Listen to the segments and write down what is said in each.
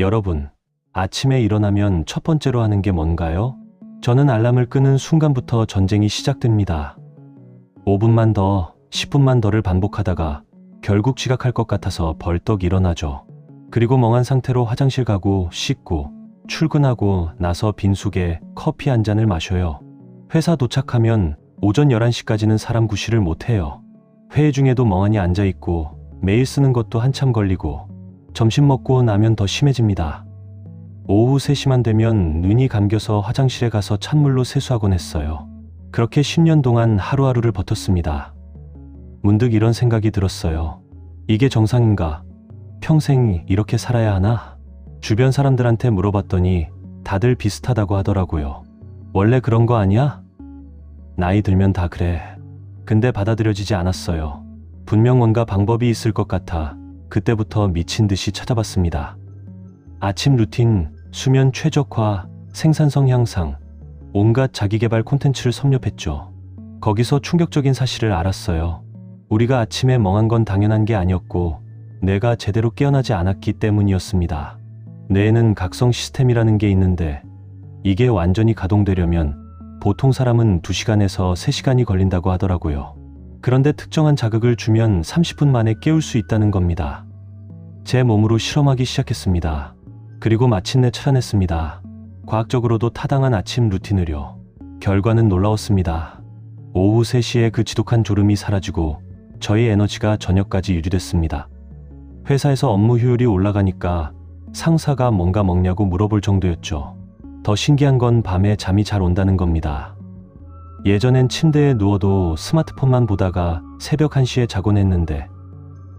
여러분, 아침에 일어나면 첫 번째로 하는 게 뭔가요? 저는 알람을 끄는 순간부터 전쟁이 시작됩니다. 5분만 더, 10분만 더를 반복하다가 결국 지각할 것 같아서 벌떡 일어나죠. 그리고 멍한 상태로 화장실 가고 씻고 출근하고 나서 빈속에 커피 한 잔을 마셔요. 회사 도착하면 오전 11시까지는 사람 구실을 못해요. 회의 중에도 멍하니 앉아있고 메일 쓰는 것도 한참 걸리고 점심 먹고 나면 더 심해집니다. 오후 3시만 되면 눈이 감겨서 화장실에 가서 찬물로 세수하곤 했어요. 그렇게 10년 동안 하루하루를 버텼습니다. 문득 이런 생각이 들었어요. 이게 정상인가? 평생 이렇게 살아야 하나? 주변 사람들한테 물어봤더니 다들 비슷하다고 하더라고요. 원래 그런 거 아니야? 나이 들면 다 그래. 근데 받아들여지지 않았어요. 분명 뭔가 방법이 있을 것 같아 그때부터 미친 듯이 찾아봤습니다. 아침 루틴, 수면 최적화, 생산성 향상, 온갖 자기개발 콘텐츠를 섭렵했죠. 거기서 충격적인 사실을 알았어요. 우리가 아침에 멍한 건 당연한 게 아니었고 뇌가 제대로 깨어나지 않았기 때문이었습니다. 뇌에는 각성 시스템이라는 게 있는데 이게 완전히 가동되려면 보통 사람은 2시간에서 3시간이 걸린다고 하더라고요. 그런데 특정한 자극을 주면 30분 만에 깨울 수 있다는 겁니다. 제 몸으로 실험하기 시작했습니다. 그리고 마침내 찾아냈습니다. 과학적으로도 타당한 아침 루틴을요. 결과는 놀라웠습니다. 오후 3시에 그 지독한 졸음이 사라지고 저희 에너지가 저녁까지 유지됐습니다. 회사에서 업무 효율이 올라가니까 상사가 뭔가 먹냐고 물어볼 정도였죠. 더 신기한 건 밤에 잠이 잘 온다는 겁니다. 예전엔 침대에 누워도 스마트폰만 보다가 새벽 1시에 자곤 했는데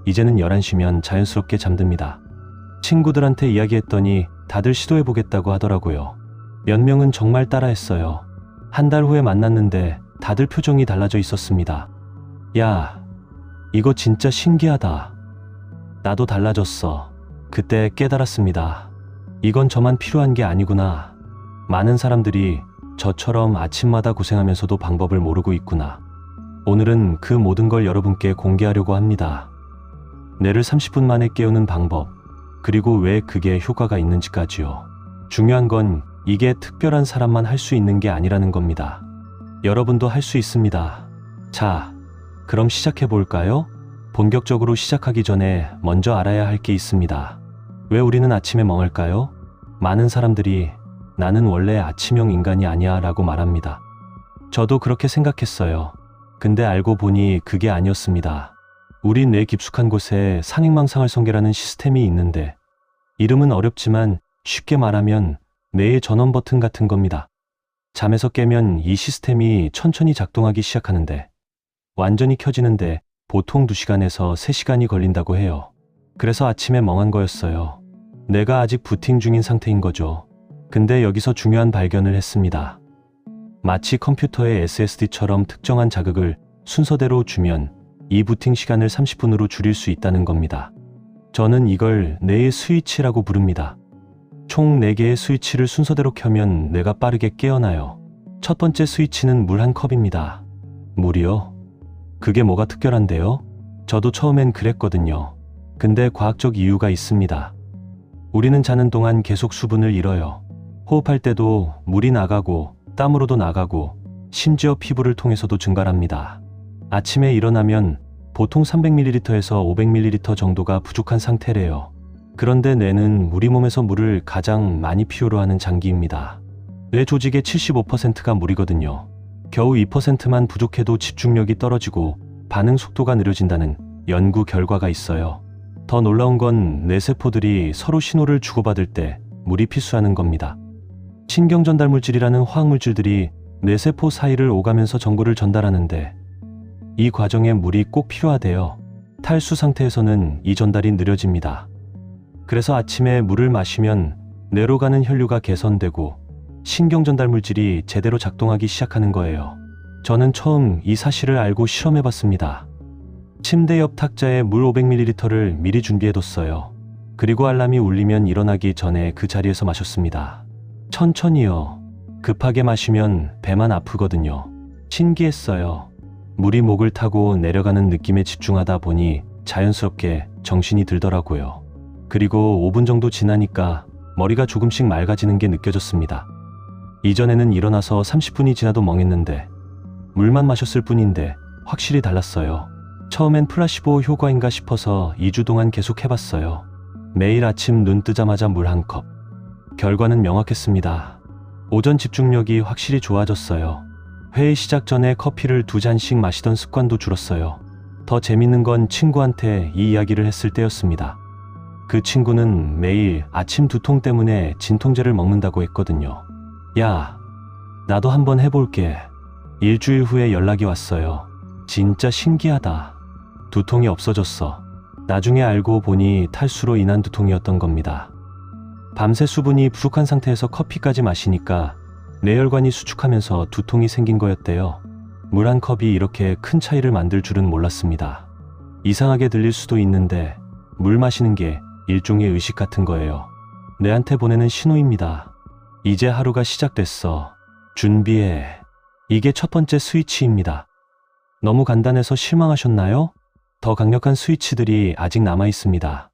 이제는 11시면 자연스럽게 잠듭니다. 친구들한테 이야기했더니 다들 시도해보겠다고 하더라고요. 몇 명은 정말 따라했어요. 한 달 후에 만났는데 다들 표정이 달라져 있었습니다. 야, 이거 진짜 신기하다. 나도 달라졌어. 그때 깨달았습니다. 이건 저만 필요한 게 아니구나. 많은 사람들이 저처럼 아침마다 고생하면서도 방법을 모르고 있구나. 오늘은 그 모든 걸 여러분께 공개하려고 합니다. 뇌를 30분 만에 깨우는 방법, 그리고 왜 그게 효과가 있는지까지요. 중요한 건 이게 특별한 사람만 할 수 있는 게 아니라는 겁니다. 여러분도 할 수 있습니다. 자, 그럼 시작해 볼까요? 본격적으로 시작하기 전에 먼저 알아야 할 게 있습니다. 왜 우리는 아침에 멍할까요? 많은 사람들이 나는 원래 아침형 인간이 아니야 라고 말합니다. 저도 그렇게 생각했어요. 근데 알고 보니 그게 아니었습니다. 우리 뇌 깊숙한 곳에 상행망상활성계라는 시스템이 있는데 이름은 어렵지만 쉽게 말하면 뇌의 전원 버튼 같은 겁니다. 잠에서 깨면 이 시스템이 천천히 작동하기 시작하는데 완전히 켜지는데 보통 2시간에서 3시간이 걸린다고 해요. 그래서 아침에 멍한 거였어요. 뇌가 아직 부팅 중인 상태인 거죠. 근데 여기서 중요한 발견을 했습니다. 마치 컴퓨터의 SSD처럼 특정한 자극을 순서대로 주면 이 부팅 시간을 30분으로 줄일 수 있다는 겁니다. 저는 이걸 뇌의 스위치라고 부릅니다. 총 4개의 스위치를 순서대로 켜면 뇌가 빠르게 깨어나요. 첫 번째 스위치는 물 한 컵입니다. 물이요? 그게 뭐가 특별한데요? 저도 처음엔 그랬거든요. 근데 과학적 이유가 있습니다. 우리는 자는 동안 계속 수분을 잃어요. 호흡할 때도 물이 나가고 땀으로도 나가고 심지어 피부를 통해서도 증발합니다. 아침에 일어나면 보통 300ml에서 500ml 정도가 부족한 상태래요. 그런데 뇌는 우리 몸에서 물을 가장 많이 필요로 하는 장기입니다. 뇌 조직의 75%가 물이거든요. 겨우 2%만 부족해도 집중력이 떨어지고 반응 속도가 느려진다는 연구 결과가 있어요. 더 놀라운 건 뇌세포들이 서로 신호를 주고받을 때 물이 필수하는 겁니다. 신경전달물질이라는 화학물질들이 뇌세포 사이를 오가면서 정보를 전달하는데 이 과정에 물이 꼭 필요하대요. 탈수 상태에서는 이 전달이 느려집니다. 그래서 아침에 물을 마시면 뇌로 가는 혈류가 개선되고 신경전달물질이 제대로 작동하기 시작하는 거예요. 저는 처음 이 사실을 알고 실험해봤습니다. 침대 옆 탁자에 물 500ml를 미리 준비해뒀어요. 그리고 알람이 울리면 일어나기 전에 그 자리에서 마셨습니다. 천천히요. 급하게 마시면 배만 아프거든요. 신기했어요. 물이 목을 타고 내려가는 느낌에 집중하다 보니 자연스럽게 정신이 들더라고요. 그리고 5분 정도 지나니까 머리가 조금씩 맑아지는 게 느껴졌습니다. 이전에는 일어나서 30분이 지나도 멍했는데 물만 마셨을 뿐인데 확실히 달랐어요. 처음엔 플라시보 효과인가 싶어서 2주 동안 계속 해봤어요. 매일 아침 눈 뜨자마자 물 한 컵. 결과는 명확했습니다. 오전 집중력이 확실히 좋아졌어요. 회의 시작 전에 커피를 2잔씩 마시던 습관도 줄었어요. 더 재밌는 건 친구한테 이 이야기를 했을 때였습니다. 그 친구는 매일 아침 두통 때문에 진통제를 먹는다고 했거든요. 야, 나도 한번 해볼게. 일주일 후에 연락이 왔어요. 진짜 신기하다. 두통이 없어졌어. 나중에 알고 보니 탈수로 인한 두통이었던 겁니다. 밤새 수분이 부족한 상태에서 커피까지 마시니까 뇌혈관이 수축하면서 두통이 생긴 거였대요. 물 한 컵이 이렇게 큰 차이를 만들 줄은 몰랐습니다. 이상하게 들릴 수도 있는데 물 마시는 게 일종의 의식 같은 거예요. 뇌한테 보내는 신호입니다. 이제 하루가 시작됐어. 준비해. 이게 첫 번째 스위치입니다. 너무 간단해서 실망하셨나요? 더 강력한 스위치들이 아직 남아 있습니다.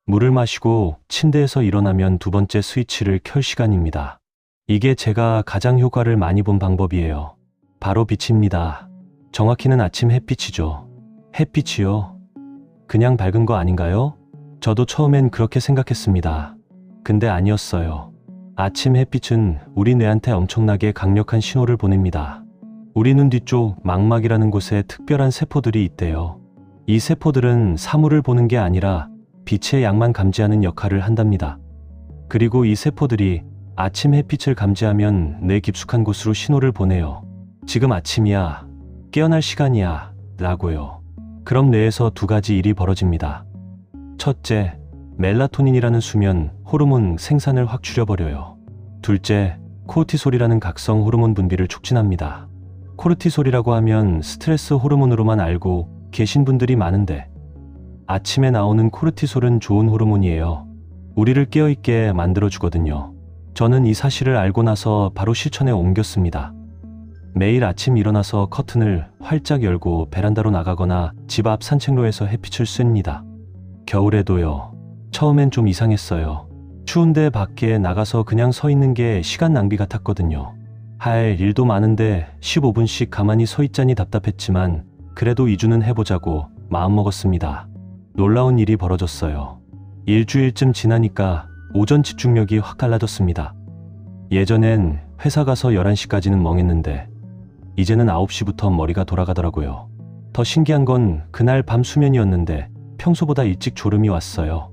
물을 마시고 침대에서 일어나면 두 번째 스위치를 켤 시간입니다. 이게 제가 가장 효과를 많이 본 방법이에요. 바로 빛입니다. 정확히는 아침 햇빛이죠. 햇빛이요? 그냥 밝은 거 아닌가요? 저도 처음엔 그렇게 생각했습니다. 근데 아니었어요. 아침 햇빛은 우리 뇌한테 엄청나게 강력한 신호를 보냅니다. 우리 눈 뒤쪽 망막이라는 곳에 특별한 세포들이 있대요. 이 세포들은 사물을 보는 게 아니라 빛의 양만 감지하는 역할을 한답니다. 그리고 이 세포들이 아침 햇빛을 감지하면 뇌 깊숙한 곳으로 신호를 보내요. 지금 아침이야. 깨어날 시간이야. 라고요. 그럼 뇌에서 두 가지 일이 벌어집니다. 첫째, 멜라토닌이라는 수면 호르몬 생산을 확 줄여버려요. 둘째, 코르티솔이라는 각성 호르몬 분비를 촉진합니다. 코르티솔이라고 하면 스트레스 호르몬으로만 알고 계신 분들이 많은데 아침에 나오는 코르티솔은 좋은 호르몬이에요. 우리를 깨어있게 만들어주거든요. 저는 이 사실을 알고 나서 바로 실천에 옮겼습니다. 매일 아침 일어나서 커튼을 활짝 열고 베란다로 나가거나 집 앞 산책로에서 햇빛을 쐰니다. 겨울에도요. 처음엔 좀 이상했어요. 추운데 밖에 나가서 그냥 서 있는 게 시간 낭비 같았거든요. 할 일도 많은데 15분씩 가만히 서 있자니 답답했지만 그래도 2주는 해보자고 마음먹었습니다. 놀라운 일이 벌어졌어요. 일주일쯤 지나니까 오전 집중력이 확 달라졌습니다. 예전엔 회사 가서 11시까지는 멍했는데 이제는 9시부터 머리가 돌아가더라고요. 더 신기한 건 그날 밤 수면이었는데 평소보다 일찍 졸음이 왔어요.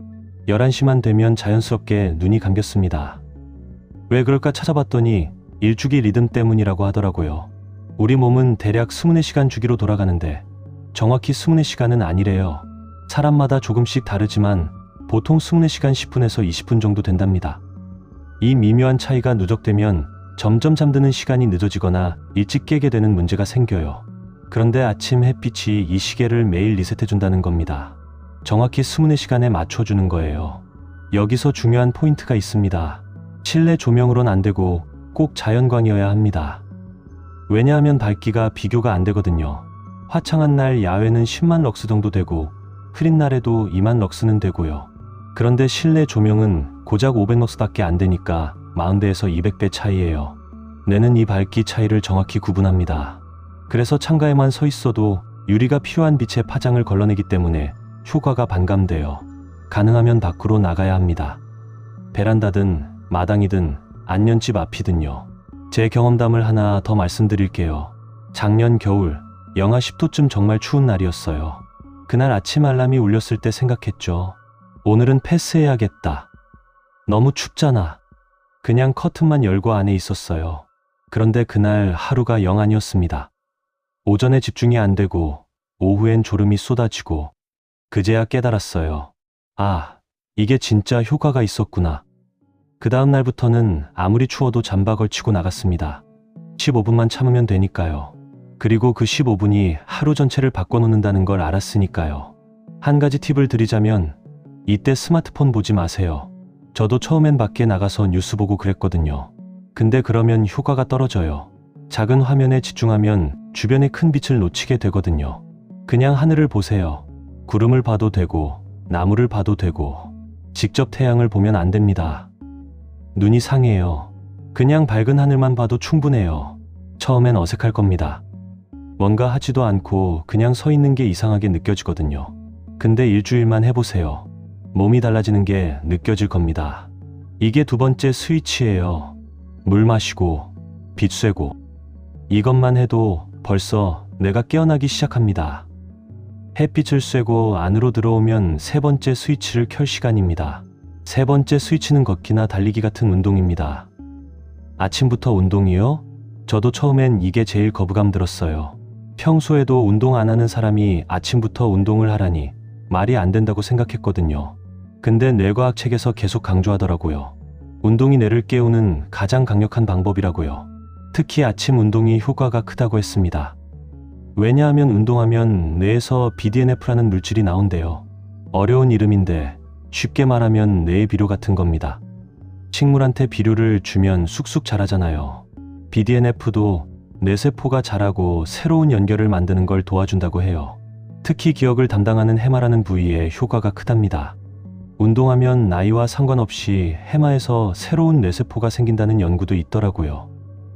11시만 되면 자연스럽게 눈이 감겼습니다. 왜 그럴까 찾아봤더니 일주기 리듬 때문이라고 하더라고요. 우리 몸은 대략 24시간 주기로 돌아가는데 정확히 24시간은 아니래요. 사람마다 조금씩 다르지만 보통 24시간 10분에서 20분 정도 된답니다. 이 미묘한 차이가 누적되면 점점 잠드는 시간이 늦어지거나 일찍 깨게 되는 문제가 생겨요. 그런데 아침 햇빛이 이 시계를 매일 리셋해준다는 겁니다. 정확히 24시간에 맞춰주는 거예요. 여기서 중요한 포인트가 있습니다. 실내 조명으론 안 되고 꼭 자연광이어야 합니다. 왜냐하면 밝기가 비교가 안 되거든요. 화창한 날 야외는 10만 럭스 정도 되고 흐린 날에도 2만 럭스는 되고요. 그런데 실내 조명은 고작 500럭스밖에 안 되니까 40배에서 200배 차이예요. 뇌는 이 밝기 차이를 정확히 구분합니다. 그래서 창가에만 서 있어도 유리가 필요한 빛의 파장을 걸러내기 때문에 효과가 반감돼요. 가능하면 밖으로 나가야 합니다. 베란다든 마당이든 안면집 앞이든요. 제 경험담을 하나 더 말씀드릴게요. 작년 겨울 영하 10도쯤 정말 추운 날이었어요. 그날 아침 알람이 울렸을 때 생각했죠. 오늘은 패스해야겠다. 너무 춥잖아. 그냥 커튼만 열고 안에 있었어요. 그런데 그날 하루가 영 아니었습니다. 오전에 집중이 안 되고 오후엔 졸음이 쏟아지고 그제야 깨달았어요. 아, 이게 진짜 효과가 있었구나. 그 다음 날부터는 아무리 추워도 잠바 걸치고 나갔습니다. 15분만 참으면 되니까요. 그리고 그 15분이 하루 전체를 바꿔놓는다는 걸 알았으니까요. 한 가지 팁을 드리자면 이때 스마트폰 보지 마세요. 저도 처음엔 밖에 나가서 뉴스 보고 그랬거든요. 근데 그러면 효과가 떨어져요. 작은 화면에 집중하면 주변의 큰 빛을 놓치게 되거든요. 그냥 하늘을 보세요. 구름을 봐도 되고 나무를 봐도 되고 직접 태양을 보면 안 됩니다. 눈이 상해요. 그냥 밝은 하늘만 봐도 충분해요. 처음엔 어색할 겁니다. 뭔가 하지도 않고 그냥 서 있는 게 이상하게 느껴지거든요. 근데 일주일만 해보세요. 몸이 달라지는 게 느껴질 겁니다. 이게 두 번째 스위치예요. 물 마시고, 빛 쐬고. 이것만 해도 벌써 내가 깨어나기 시작합니다. 햇빛을 쐬고 안으로 들어오면 세 번째 스위치를 켤 시간입니다. 세 번째 스위치는 걷기나 달리기 같은 운동입니다. 아침부터 운동이요? 저도 처음엔 이게 제일 거부감 들었어요. 평소에도 운동 안 하는 사람이 아침부터 운동을 하라니 말이 안 된다고 생각했거든요. 근데 뇌과학 책에서 계속 강조하더라고요. 운동이 뇌를 깨우는 가장 강력한 방법이라고요. 특히 아침 운동이 효과가 크다고 했습니다. 왜냐하면 운동하면 뇌에서 BDNF라는 물질이 나온대요. 어려운 이름인데 쉽게 말하면 뇌의 비료 같은 겁니다. 식물한테 비료를 주면 쑥쑥 자라잖아요. BDNF도 뇌세포가 자라고 새로운 연결을 만드는 걸 도와준다고 해요. 특히 기억을 담당하는 해마라는 부위에 효과가 크답니다. 운동하면 나이와 상관없이 해마에서 새로운 뇌세포가 생긴다는 연구도 있더라고요.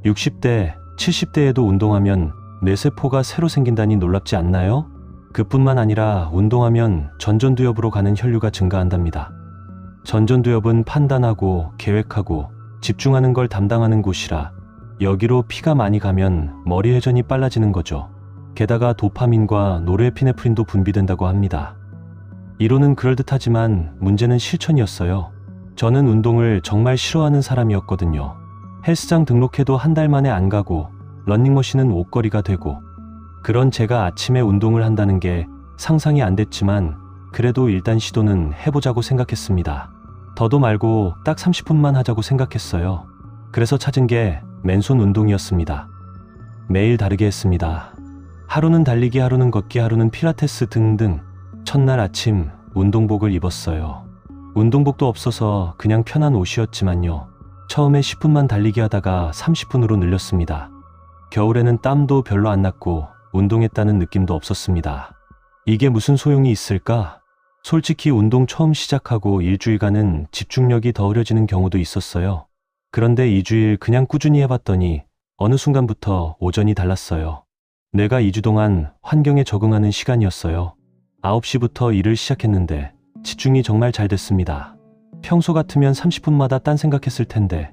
60대, 70대에도 운동하면 뇌세포가 새로 생긴다니 놀랍지 않나요? 그뿐만 아니라 운동하면 전전두엽으로 가는 혈류가 증가한답니다. 전전두엽은 판단하고 계획하고 집중하는 걸 담당하는 곳이라 여기로 피가 많이 가면 머리 회전이 빨라지는 거죠. 게다가 도파민과 노르에피네프린도 분비된다고 합니다. 이론은 그럴듯하지만 문제는 실천이었어요. 저는 운동을 정말 싫어하는 사람이었거든요. 헬스장 등록해도 한 달 만에 안 가고 러닝머신은 옷걸이가 되고 그런 제가 아침에 운동을 한다는 게 상상이 안 됐지만 그래도 일단 시도는 해보자고 생각했습니다. 더도 말고 딱 30분만 하자고 생각했어요. 그래서 찾은 게 맨손 운동이었습니다. 매일 다르게 했습니다. 하루는 달리기, 하루는 걷기, 하루는 필라테스 등등. 첫날 아침 운동복을 입었어요. 운동복도 없어서 그냥 편한 옷이었지만요. 처음에 10분만 달리기 하다가 30분으로 늘렸습니다. 겨울에는 땀도 별로 안 났고 운동했다는 느낌도 없었습니다. 이게 무슨 소용이 있을까? 솔직히 운동 처음 시작하고 일주일간은 집중력이 더 흐려지는 경우도 있었어요. 그런데 2주일 그냥 꾸준히 해봤더니 어느 순간부터 오전이 달랐어요. 내가 2주 동안 환경에 적응하는 시간이었어요. 9시부터 일을 시작했는데 집중이 정말 잘 됐습니다. 평소 같으면 30분마다 딴 생각했을 텐데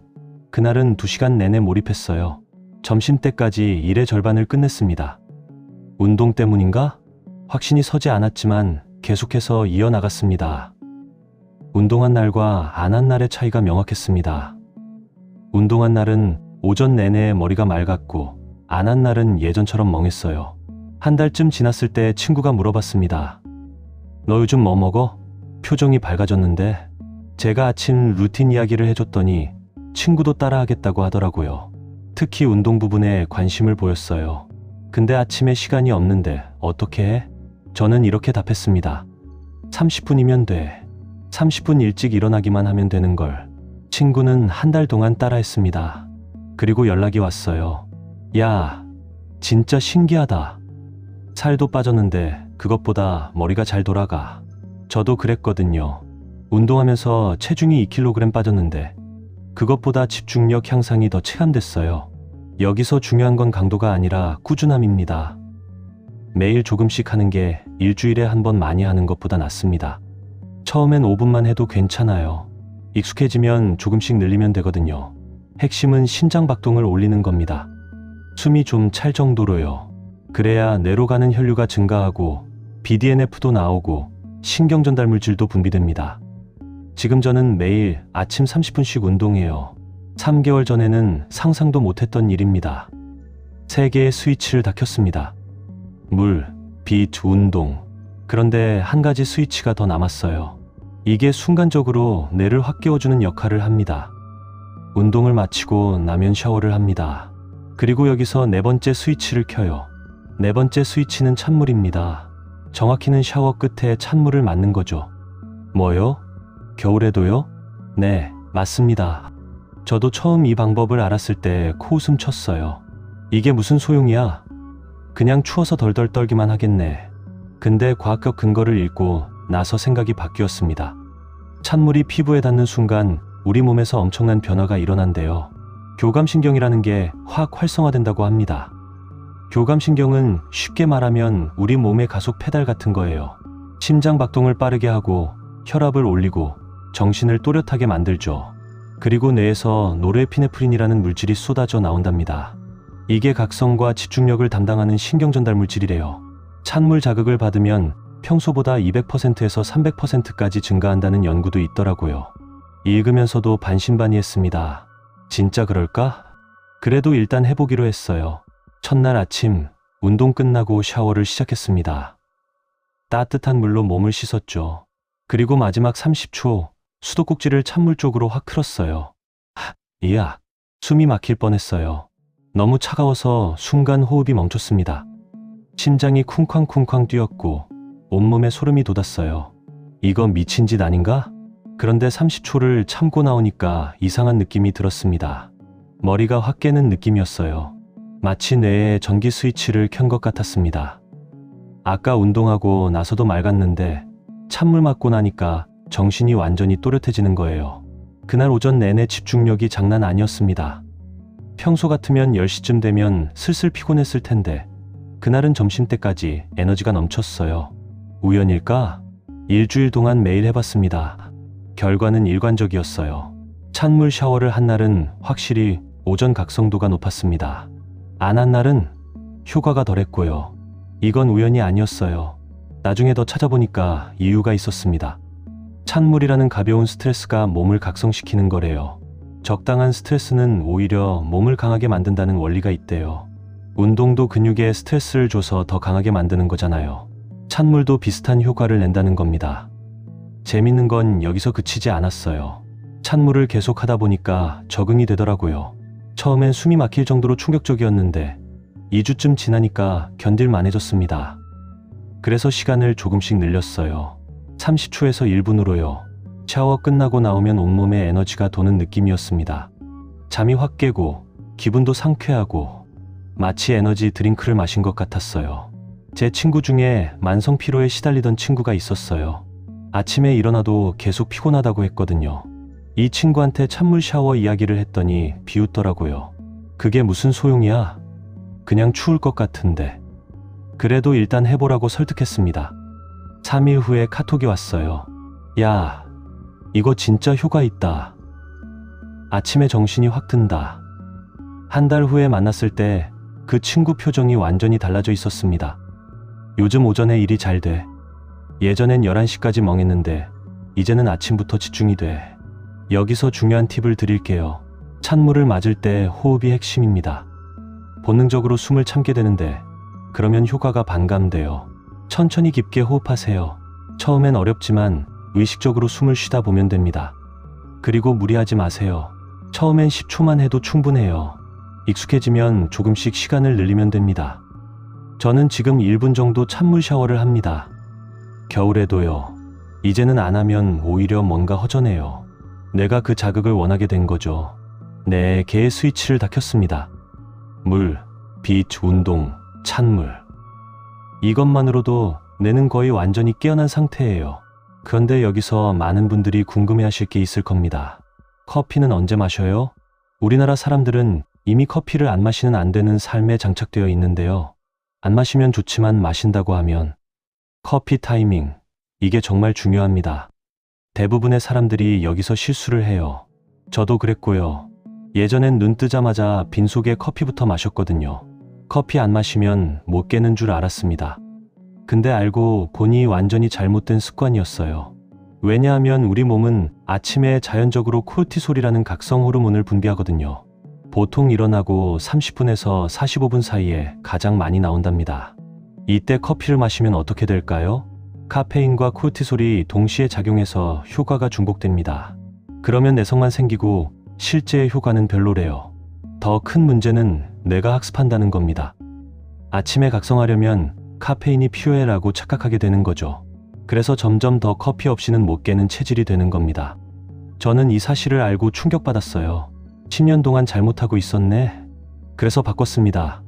그날은 2시간 내내 몰입했어요. 점심때까지 일의 절반을 끝냈습니다. 운동 때문인가? 확신이 서지 않았지만 계속해서 이어나갔습니다. 운동한 날과 안 한 날의 차이가 명확했습니다. 운동한 날은 오전 내내 머리가 맑았고 안 한 날은 예전처럼 멍했어요. 한 달쯤 지났을 때 친구가 물어봤습니다. 너 요즘 뭐 먹어? 표정이 밝아졌는데 제가 아침 루틴 이야기를 해줬더니 친구도 따라하겠다고 하더라고요. 특히 운동 부분에 관심을 보였어요. 근데 아침에 시간이 없는데 어떻게 해? 저는 이렇게 답했습니다. 30분이면 돼. 30분 일찍 일어나기만 하면 되는 걸. 친구는 한 달 동안 따라했습니다. 그리고 연락이 왔어요. 야, 진짜 신기하다. 살도 빠졌는데 그것보다 머리가 잘 돌아가. 저도 그랬거든요. 운동하면서 체중이 2kg 빠졌는데 그것보다 집중력 향상이 더 체감됐어요. 여기서 중요한 건 강도가 아니라 꾸준함입니다. 매일 조금씩 하는 게 일주일에 한 번 많이 하는 것보다 낫습니다. 처음엔 5분만 해도 괜찮아요. 익숙해지면 조금씩 늘리면 되거든요. 핵심은 심장박동을 올리는 겁니다. 숨이 좀 찰 정도로요. 그래야 뇌로 가는 혈류가 증가하고 BDNF도 나오고 신경전달 물질도 분비됩니다. 지금 저는 매일 아침 30분씩 운동해요. 3개월 전에는 상상도 못했던 일입니다. 3개의 스위치를 다 켰습니다. 물, 빛, 운동. 그런데 한 가지 스위치가 더 남았어요. 이게 순간적으로 뇌를 확 깨워주는 역할을 합니다. 운동을 마치고 나면 샤워를 합니다. 그리고 여기서 네 번째 스위치를 켜요. 네 번째 스위치는 찬물입니다. 정확히는 샤워 끝에 찬물을 맞는 거죠. 뭐요? 겨울에도요? 네, 맞습니다. 저도 처음 이 방법을 알았을 때 코웃음 쳤어요. 이게 무슨 소용이야? 그냥 추워서 덜덜 떨기만 하겠네. 근데 과학적 근거를 읽고 나서 생각이 바뀌었습니다. 찬물이 피부에 닿는 순간 우리 몸에서 엄청난 변화가 일어난대요. 교감신경이라는 게 확 활성화된다고 합니다. 교감신경은 쉽게 말하면 우리 몸의 가속 페달 같은 거예요. 심장 박동을 빠르게 하고 혈압을 올리고 정신을 또렷하게 만들죠. 그리고 뇌에서 노르에피네프린이라는 물질이 쏟아져 나온답니다. 이게 각성과 집중력을 담당하는 신경전달 물질이래요. 찬물 자극을 받으면 평소보다 200%에서 300%까지 증가한다는 연구도 있더라고요. 읽으면서도 반신반의했습니다. 진짜 그럴까? 그래도 일단 해보기로 했어요. 첫날 아침 운동 끝나고 샤워를 시작했습니다. 따뜻한 물로 몸을 씻었죠. 그리고 마지막 30초 수도꼭지를 찬물 쪽으로 확 틀었어요. 이야, 숨이 막힐 뻔했어요. 너무 차가워서 순간 호흡이 멈췄습니다. 심장이 쿵쾅쿵쾅 뛰었고 온몸에 소름이 돋았어요. 이거 미친 짓 아닌가? 그런데 30초를 참고 나오니까 이상한 느낌이 들었습니다. 머리가 확 깨는 느낌이었어요. 마치 뇌에 전기 스위치를 켠 것 같았습니다. 아까 운동하고 나서도 맑았는데 찬물 맞고 나니까 정신이 완전히 또렷해지는 거예요. 그날 오전 내내 집중력이 장난 아니었습니다. 평소 같으면 10시쯤 되면 슬슬 피곤했을 텐데 그날은 점심때까지 에너지가 넘쳤어요. 우연일까? 일주일 동안 매일 해봤습니다. 결과는 일관적이었어요. 찬물 샤워를 한 날은 확실히 오전 각성도가 높았습니다. 안 한 날은 효과가 덜했고요. 이건 우연이 아니었어요. 나중에 더 찾아보니까 이유가 있었습니다. 찬물이라는 가벼운 스트레스가 몸을 각성시키는 거래요. 적당한 스트레스는 오히려 몸을 강하게 만든다는 원리가 있대요. 운동도 근육에 스트레스를 줘서 더 강하게 만드는 거잖아요. 찬물도 비슷한 효과를 낸다는 겁니다. 재밌는 건 여기서 그치지 않았어요. 찬물을 계속 하다 보니까 적응이 되더라고요. 처음엔 숨이 막힐 정도로 충격적이었는데 2주쯤 지나니까 견딜만해졌습니다. 그래서 시간을 조금씩 늘렸어요. 30초에서 1분으로요. 샤워 끝나고 나오면 온몸에 에너지가 도는 느낌이었습니다. 잠이 확 깨고 기분도 상쾌하고 마치 에너지 드링크를 마신 것 같았어요. 제 친구 중에 만성 피로에 시달리던 친구가 있었어요. 아침에 일어나도 계속 피곤하다고 했거든요. 이 친구한테 찬물 샤워 이야기를 했더니 비웃더라고요. 그게 무슨 소용이야? 그냥 추울 것 같은데. 그래도 일단 해보라고 설득했습니다. 3일 후에 카톡이 왔어요. 야, 이거 진짜 효과 있다. 아침에 정신이 확 든다. 한 달 후에 만났을 때 그 친구 표정이 완전히 달라져 있었습니다. 요즘 오전에 일이 잘 돼. 예전엔 11시까지 멍했는데 이제는 아침부터 집중이 돼. 여기서 중요한 팁을 드릴게요. 찬물을 맞을 때 호흡이 핵심입니다. 본능적으로 숨을 참게 되는데 그러면 효과가 반감돼요. 천천히 깊게 호흡하세요. 처음엔 어렵지만 의식적으로 숨을 쉬다 보면 됩니다. 그리고 무리하지 마세요. 처음엔 10초만 해도 충분해요. 익숙해지면 조금씩 시간을 늘리면 됩니다. 저는 지금 1분 정도 찬물 샤워를 합니다. 겨울에도요. 이제는 안 하면 오히려 뭔가 허전해요. 내가 그 자극을 원하게 된 거죠. 네, 개의 스위치를 다 켰습니다. 물, 빛, 운동, 찬물. 이것만으로도 뇌는 거의 완전히 깨어난 상태예요. 그런데 여기서 많은 분들이 궁금해하실 게 있을 겁니다. 커피는 언제 마셔요? 우리나라 사람들은 이미 커피를 안 마시는 안 되는 삶에 장착되어 있는데요. 안 마시면 좋지만 마신다고 하면 커피 타이밍, 이게 정말 중요합니다. 대부분의 사람들이 여기서 실수를 해요. 저도 그랬고요. 예전엔 눈 뜨자마자 빈속에 커피부터 마셨거든요. 커피 안 마시면 못 깨는 줄 알았습니다. 근데 알고 보니 완전히 잘못된 습관이었어요. 왜냐하면 우리 몸은 아침에 자연적으로 코르티솔이라는 각성 호르몬을 분비하거든요. 보통 일어나고 30분에서 45분 사이에 가장 많이 나온답니다. 이때 커피를 마시면 어떻게 될까요? 카페인과 코르티솔이 동시에 작용해서 효과가 중복됩니다. 그러면 내성만 생기고 실제의 효과는 별로래요. 더 큰 문제는 뇌가 학습한다는 겁니다. 아침에 각성하려면 카페인이 필요해라고 착각하게 되는 거죠. 그래서 점점 더 커피 없이는 못 깨는 체질이 되는 겁니다. 저는 이 사실을 알고 충격받았어요. 10년 동안 잘못하고 있었네. 그래서 바꿨습니다.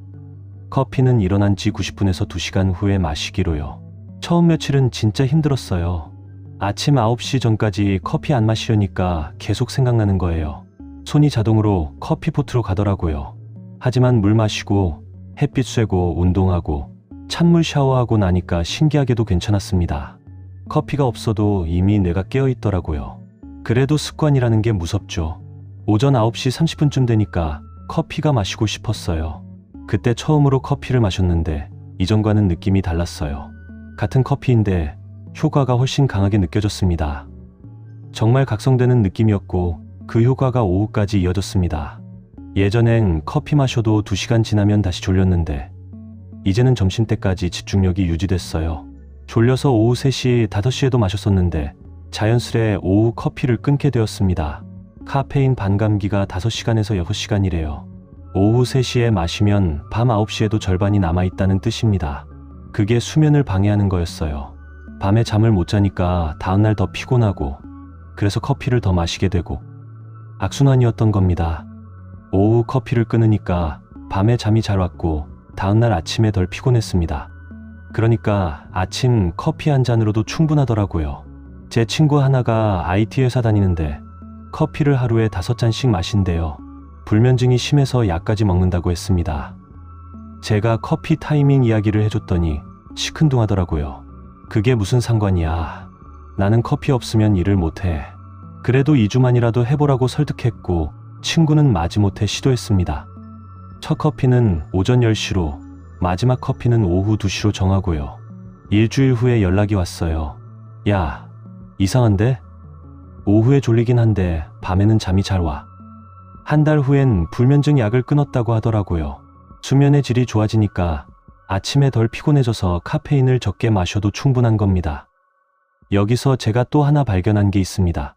커피는 일어난 지 90분에서 2시간 후에 마시기로요. 처음 며칠은 진짜 힘들었어요. 아침 9시 전까지 커피 안 마시려니까 계속 생각나는 거예요. 손이 자동으로 커피포트로 가더라고요. 하지만 물 마시고 햇빛 쐬고 운동하고 찬물 샤워하고 나니까 신기하게도 괜찮았습니다. 커피가 없어도 이미 뇌가 깨어 있더라고요. 그래도 습관이라는 게 무섭죠. 오전 9시 30분쯤 되니까 커피가 마시고 싶었어요. 그때 처음으로 커피를 마셨는데 이전과는 느낌이 달랐어요. 같은 커피인데 효과가 훨씬 강하게 느껴졌습니다. 정말 각성되는 느낌이었고 그 효과가 오후까지 이어졌습니다. 예전엔 커피 마셔도 2시간 지나면 다시 졸렸는데 이제는 점심때까지 집중력이 유지됐어요. 졸려서 오후 3시, 5시에도 마셨었는데 자연스레 오후 커피를 끊게 되었습니다. 카페인 반감기가 5시간에서 6시간이래요. 오후 3시에 마시면 밤 9시에도 절반이 남아있다는 뜻입니다. 그게 수면을 방해하는 거였어요. 밤에 잠을 못 자니까 다음날 더 피곤하고 그래서 커피를 더 마시게 되고 악순환이었던 겁니다. 오후 커피를 끊으니까 밤에 잠이 잘 왔고 다음날 아침에 덜 피곤했습니다. 그러니까 아침 커피 한 잔으로도 충분하더라고요. 제 친구 하나가 IT 회사 다니는데 커피를 하루에 5잔씩 마신대요. 불면증이 심해서 약까지 먹는다고 했습니다. 제가 커피 타이밍 이야기를 해줬더니 시큰둥하더라고요. 그게 무슨 상관이야. 나는 커피 없으면 일을 못해. 그래도 2주만이라도 해보라고 설득했고 친구는 마지못해 시도했습니다. 첫 커피는 오전 10시로 마지막 커피는 오후 2시로 정하고요. 일주일 후에 연락이 왔어요. 야, 이상한데? 오후에 졸리긴 한데 밤에는 잠이 잘 와. 한 달 후엔 불면증 약을 끊었다고 하더라고요. 수면의 질이 좋아지니까 아침에 덜 피곤해져서 카페인을 적게 마셔도 충분한 겁니다. 여기서 제가 또 하나 발견한 게 있습니다.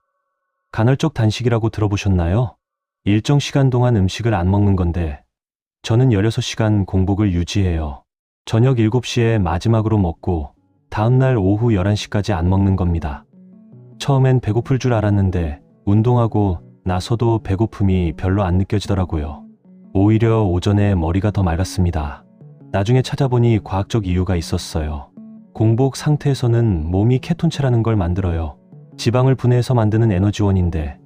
간헐적 단식이라고 들어보셨나요? 일정 시간 동안 음식을 안 먹는 건데 저는 16시간 공복을 유지해요. 저녁 7시에 마지막으로 먹고 다음날 오후 11시까지 안 먹는 겁니다. 처음엔 배고플 줄 알았는데 운동하고 나서도 배고픔이 별로 안 느껴지더라고요. 오히려 오전에 머리가 더 맑았습니다. 나중에 찾아보니 과학적 이유가 있었어요. 공복 상태에서는 몸이 케톤체라는 걸 만들어요. 지방을 분해해서 만드는 에너지원인데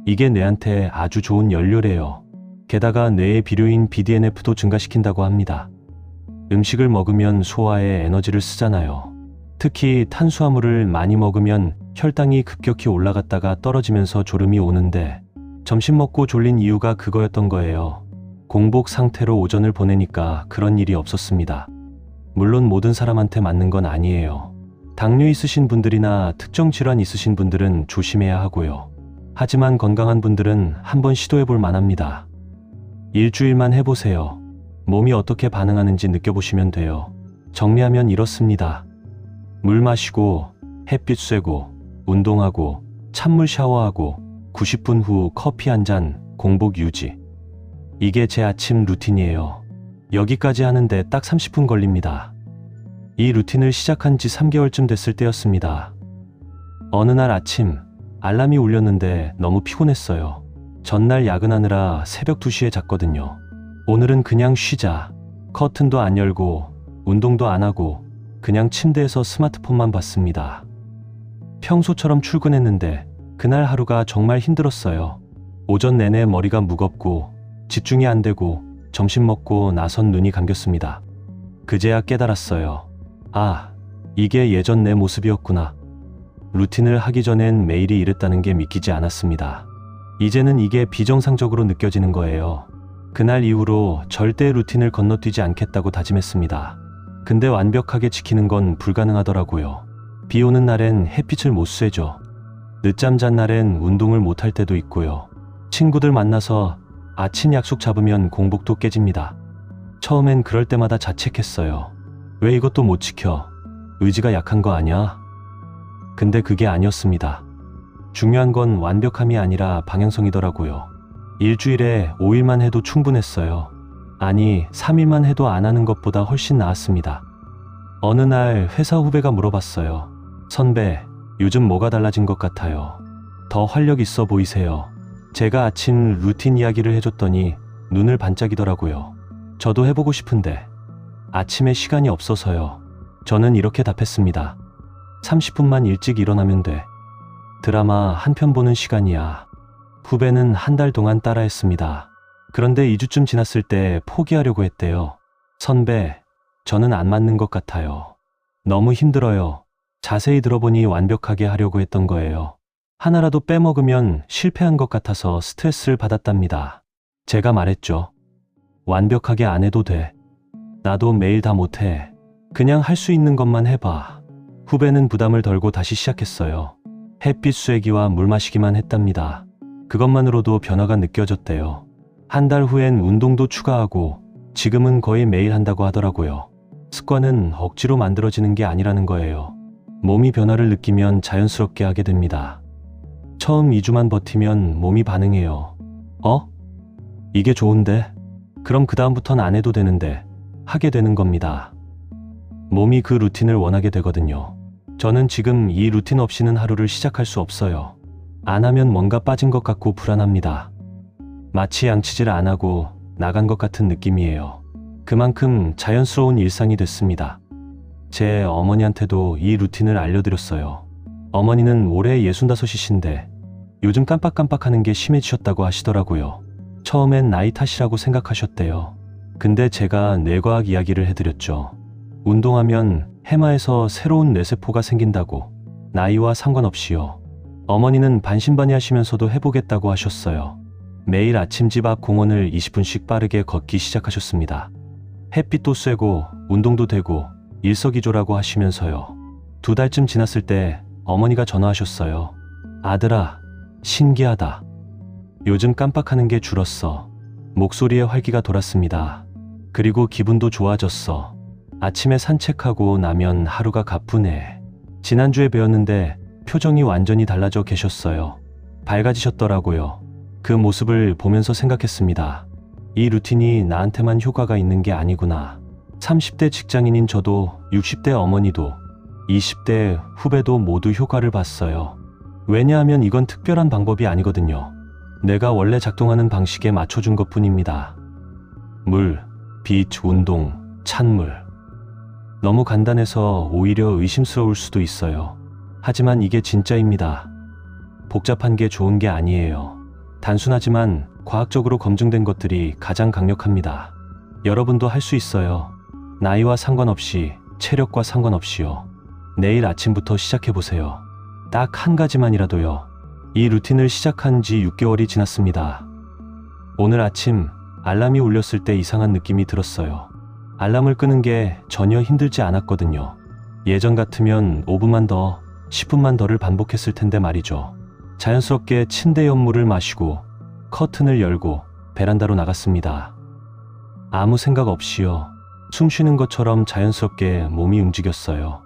이게 뇌한테 아주 좋은 연료래요. 게다가 뇌의 비료인 BDNF도 증가시킨다고 합니다. 음식을 먹으면 소화에 에너지를 쓰잖아요. 특히 탄수화물을 많이 먹으면 혈당이 급격히 올라갔다가 떨어지면서 졸음이 오는데 점심 먹고 졸린 이유가 그거였던 거예요. 공복 상태로 오전을 보내니까 그런 일이 없었습니다. 물론 모든 사람한테 맞는 건 아니에요. 당뇨 있으신 분들이나 특정 질환 있으신 분들은 조심해야 하고요. 하지만 건강한 분들은 한번 시도해 볼 만합니다. 일주일만 해보세요. 몸이 어떻게 반응하는지 느껴보시면 돼요. 정리하면 이렇습니다. 물 마시고 햇빛 쐬고 운동하고 찬물 샤워하고 90분 후 커피 한 잔 공복 유지. 이게 제 아침 루틴이에요. 여기까지 하는데 딱 30분 걸립니다. 이 루틴을 시작한 지 3개월쯤 됐을 때였습니다. 어느 날 아침 알람이 울렸는데 너무 피곤했어요. 전날 야근하느라 새벽 2시에 잤거든요. 오늘은 그냥 쉬자. 커튼도 안 열고 운동도 안 하고 그냥 침대에서 스마트폰만 봤습니다. 평소처럼 출근했는데 그날 하루가 정말 힘들었어요. 오전 내내 머리가 무겁고 집중이 안 되고 점심 먹고 나선 눈이 감겼습니다. 그제야 깨달았어요. 아, 이게 예전 내 모습이었구나. 루틴을 하기 전엔 매일이 이랬다는 게 믿기지 않았습니다. 이제는 이게 비정상적으로 느껴지는 거예요. 그날 이후로 절대 루틴을 건너뛰지 않겠다고 다짐했습니다. 근데 완벽하게 지키는 건 불가능하더라고요. 비 오는 날엔 햇빛을 못 쐬죠. 늦잠 잔 날엔 운동을 못 할 때도 있고요. 친구들 만나서 아침 약속 잡으면 공복도 깨집니다. 처음엔 그럴 때마다 자책했어요. 왜 이것도 못 지켜? 의지가 약한 거 아니야? 근데 그게 아니었습니다. 중요한 건 완벽함이 아니라 방향성이더라고요. 일주일에 5일만 해도 충분했어요. 아니, 3일만 해도 안 하는 것보다 훨씬 나았습니다. 어느 날 회사 후배가 물어봤어요. 선배, 요즘 뭐가 달라진 것 같아요? 더 활력 있어 보이세요. 제가 아침 루틴 이야기를 해줬더니 눈을 반짝이더라고요. 저도 해보고 싶은데 아침에 시간이 없어서요. 저는 이렇게 답했습니다. 30분만 일찍 일어나면 돼. 드라마 한 편 보는 시간이야. 후배는 한 달 동안 따라했습니다. 그런데 2주쯤 지났을 때 포기하려고 했대요. 선배, 저는 안 맞는 것 같아요. 너무 힘들어요. 자세히 들어보니 완벽하게 하려고 했던 거예요. 하나라도 빼먹으면 실패한 것 같아서 스트레스를 받았답니다. 제가 말했죠. 완벽하게 안 해도 돼. 나도 매일 다 못해. 그냥 할 수 있는 것만 해봐. 후배는 부담을 덜고 다시 시작했어요. 햇빛 쐬기와 물 마시기만 했답니다. 그것만으로도 변화가 느껴졌대요. 한 달 후엔 운동도 추가하고 지금은 거의 매일 한다고 하더라고요. 습관은 억지로 만들어지는 게 아니라는 거예요. 몸이 변화를 느끼면 자연스럽게 하게 됩니다. 처음 2주만 버티면 몸이 반응해요. 이게 좋은데? 그럼 그다음부턴 안 해도 되는데 하게 되는 겁니다. 몸이 그 루틴을 원하게 되거든요. 저는 지금 이 루틴 없이는 하루를 시작할 수 없어요. 안 하면 뭔가 빠진 것 같고 불안합니다. 마치 양치질 안 하고 나간 것 같은 느낌이에요. 그만큼 자연스러운 일상이 됐습니다. 제 어머니한테도 이 루틴을 알려드렸어요. 어머니는 올해 65이신데 요즘 깜빡깜빡하는 게 심해지셨다고 하시더라고요. 처음엔 나이 탓이라고 생각하셨대요. 근데 제가 뇌과학 이야기를 해드렸죠. 운동하면 해마에서 새로운 뇌세포가 생긴다고, 나이와 상관없이요. 어머니는 반신반의하시면서도 해보겠다고 하셨어요. 매일 아침 집 앞 공원을 20분씩 빠르게 걷기 시작하셨습니다. 햇빛도 쐬고 운동도 되고 일석이조라고 하시면서요. 2달쯤 지났을 때 어머니가 전화하셨어요. 아들아, 신기하다. 요즘 깜빡하는 게 줄었어. 목소리에 활기가 돌았습니다. 그리고 기분도 좋아졌어. 아침에 산책하고 나면 하루가 가뿐해. 지난주에 배웠는데 표정이 완전히 달라져 계셨어요. 밝아지셨더라고요. 그 모습을 보면서 생각했습니다. 이 루틴이 나한테만 효과가 있는 게 아니구나. 30대 직장인인 저도 60대 어머니도 20대 후배도 모두 효과를 봤어요. 왜냐하면 이건 특별한 방법이 아니거든요. 내가 원래 작동하는 방식에 맞춰준 것 뿐입니다. 물, 빛, 운동, 찬물. 너무 간단해서 오히려 의심스러울 수도 있어요. 하지만 이게 진짜입니다. 복잡한 게 좋은 게 아니에요. 단순하지만 과학적으로 검증된 것들이 가장 강력합니다. 여러분도 할 수 있어요. 나이와 상관없이, 체력과 상관없이요. 내일 아침부터 시작해보세요. 딱 한 가지만이라도요. 이 루틴을 시작한 지 6개월이 지났습니다. 오늘 아침 알람이 울렸을 때 이상한 느낌이 들었어요. 알람을 끄는 게 전혀 힘들지 않았거든요. 예전 같으면 5분만 더, 10분만 더를 반복했을 텐데 말이죠. 자연스럽게 침대 옆물을 마시고 커튼을 열고 베란다로 나갔습니다. 아무 생각 없이요. 숨 쉬는 것처럼 자연스럽게 몸이 움직였어요.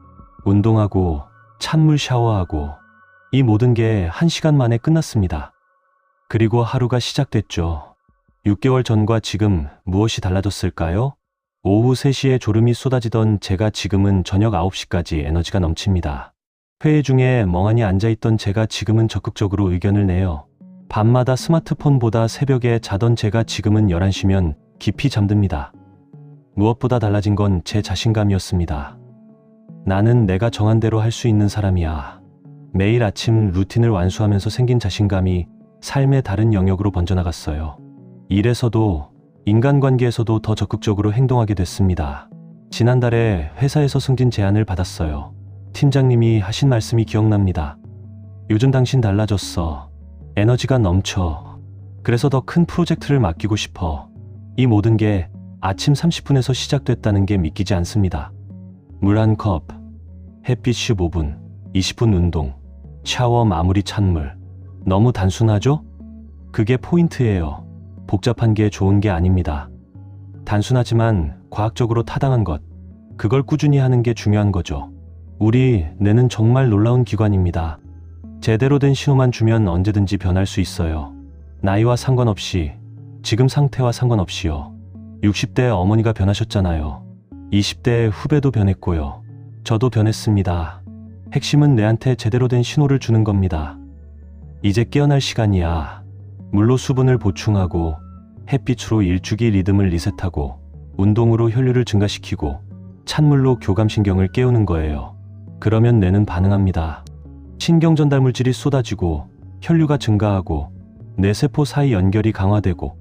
운동하고 찬물 샤워하고 이 모든 게 1시간 만에 끝났습니다. 그리고 하루가 시작됐죠. 6개월 전과 지금 무엇이 달라졌을까요? 오후 3시에 졸음이 쏟아지던 제가 지금은 저녁 9시까지 에너지가 넘칩니다. 회의 중에 멍하니 앉아있던 제가 지금은 적극적으로 의견을 내요. 밤마다 스마트폰보다 새벽에 자던 제가 지금은 11시면 깊이 잠듭니다. 무엇보다 달라진 건 제 자신감이었습니다. 나는 내가 정한 대로 할 수 있는 사람이야. 매일 아침 루틴을 완수하면서 생긴 자신감이 삶의 다른 영역으로 번져나갔어요. 일에서도 인간관계에서도 더 적극적으로 행동하게 됐습니다. 지난달에 회사에서 승진 제안을 받았어요. 팀장님이 하신 말씀이 기억납니다. 요즘 당신 달라졌어. 에너지가 넘쳐. 그래서 더 큰 프로젝트를 맡기고 싶어. 이 모든 게 아침 30분에서 시작됐다는 게 믿기지 않습니다. 물 한 컵, 햇빛 15분, 20분 운동, 샤워 마무리 찬물. 너무 단순하죠? 그게 포인트예요. 복잡한 게 좋은 게 아닙니다. 단순하지만 과학적으로 타당한 것, 그걸 꾸준히 하는 게 중요한 거죠. 우리 뇌는 정말 놀라운 기관입니다. 제대로 된 신호만 주면 언제든지 변할 수 있어요. 나이와 상관없이, 지금 상태와 상관없이요. 60대 어머니가 변하셨잖아요. 20대 후배도 변했고요. 저도 변했습니다. 핵심은 뇌한테 제대로 된 신호를 주는 겁니다. 이제 깨어날 시간이야. 물로 수분을 보충하고 햇빛으로 일주기 리듬을 리셋하고 운동으로 혈류를 증가시키고 찬물로 교감신경을 깨우는 거예요. 그러면 뇌는 반응합니다. 신경전달 물질이 쏟아지고 혈류가 증가하고 뇌세포 사이 연결이 강화되고,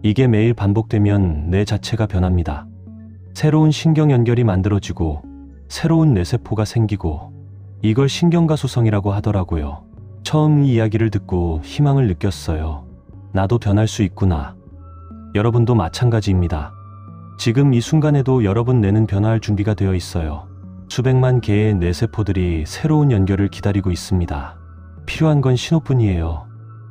이게 매일 반복되면 뇌 자체가 변합니다. 새로운 신경 연결이 만들어지고 새로운 뇌세포가 생기고, 이걸 신경가소성이라고 하더라고요. 처음 이 이야기를 듣고 희망을 느꼈어요. 나도 변할 수 있구나. 여러분도 마찬가지입니다. 지금 이 순간에도 여러분 뇌는 변화할 준비가 되어 있어요. 수백만 개의 뇌세포들이 새로운 연결을 기다리고 있습니다. 필요한 건 신호뿐이에요.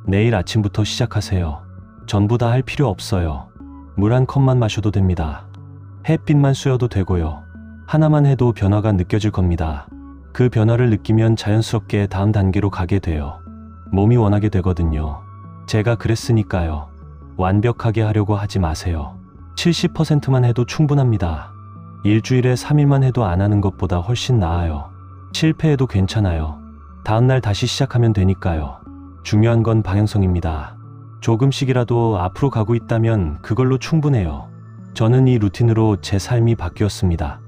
내일 아침부터 시작하세요. 전부 다 할 필요 없어요. 물 한 컵만 마셔도 됩니다. 햇빛만 쐬어도 되고요. 하나만 해도 변화가 느껴질 겁니다. 그 변화를 느끼면 자연스럽게 다음 단계로 가게 돼요. 몸이 원하게 되거든요. 제가 그랬으니까요. 완벽하게 하려고 하지 마세요. 70%만 해도 충분합니다. 일주일에 3일만 해도 안 하는 것보다 훨씬 나아요. 실패해도 괜찮아요. 다음날 다시 시작하면 되니까요. 중요한 건 방향성입니다. 조금씩이라도 앞으로 가고 있다면 그걸로 충분해요. 저는 이 루틴으로 제 삶이 바뀌었습니다.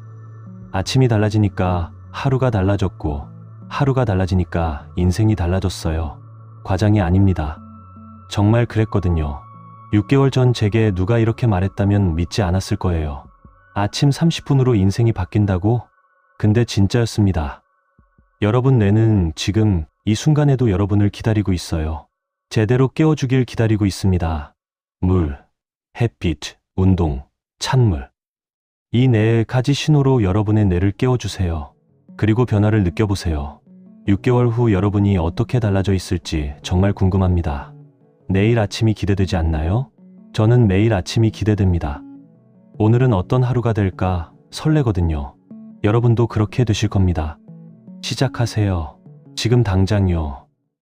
아침이 달라지니까 하루가 달라졌고, 하루가 달라지니까 인생이 달라졌어요. 과장이 아닙니다. 정말 그랬거든요. 6개월 전 제게 누가 이렇게 말했다면 믿지 않았을 거예요. 아침 30분으로 인생이 바뀐다고? 근데 진짜였습니다. 여러분 뇌는 지금 이 순간에도 여러분을 기다리고 있어요. 제대로 깨워주길 기다리고 있습니다. 물, 햇빛, 운동, 찬물. 이 네 가지 신호로 여러분의 뇌를 깨워주세요. 그리고 변화를 느껴보세요. 6개월 후 여러분이 어떻게 달라져 있을지 정말 궁금합니다. 내일 아침이 기대되지 않나요? 저는 매일 아침이 기대됩니다. 오늘은 어떤 하루가 될까 설레거든요. 여러분도 그렇게 되실 겁니다. 시작하세요. 지금 당장요.